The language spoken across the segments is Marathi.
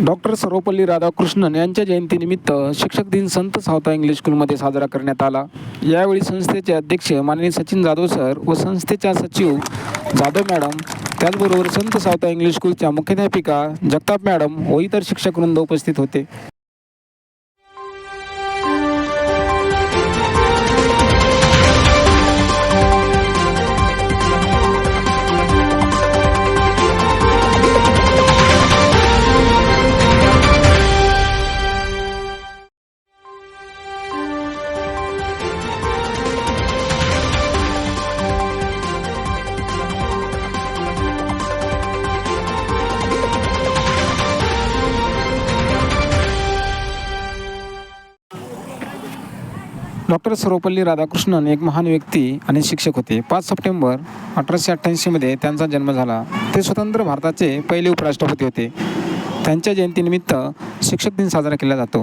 डॉक्टर सर्वपल्ली राधाकृष्णन यांच्या जयंतीनिमित्त शिक्षक दिन संत सावता इंग्लिश स्कूलमध्ये साजरा करण्यात आला। यावेळी संस्थेचे अध्यक्ष माननीय सचिन जाधव सर व संस्थेच्या सचिव जाधव मॅडम, त्याचबरोबर संत सावता इंग्लिश स्कूलच्या मुख्याध्यापिका जगताप मॅडम व इतर शिक्षकवृंद उपस्थित होते। डॉक्टर सर्वपल्ली राधाकृष्णन एक महान व्यक्ती आणि शिक्षक होते। 5 सप्टेंबर 1888 मध्ये त्यांचा जन्म झाला। ते स्वतंत्र भारताचे पहिले उपराष्ट्रपती होते। त्यांच्या जयंतीनिमित्त शिक्षक दिन साजरा केला जातो।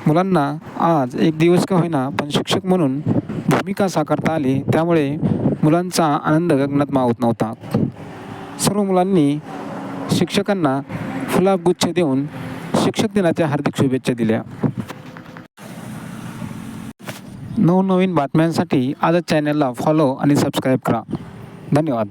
मुलांना आज एक दिवस का होईना पण शिक्षक म्हणून भूमिका साकारता आली, त्यामुळे मुलांचा आनंद गगनात मावत नव्हता। सर्व मुलांनी शिक्षकांना फुलगुच्छ देऊन शिक्षक दिनाच्या हार्दिक शुभेच्छा दिल्या। नवनवीन बातम्यांसाठी आजच चॅनलला फॉलो आणि सबस्क्राईब करा। धन्यवाद।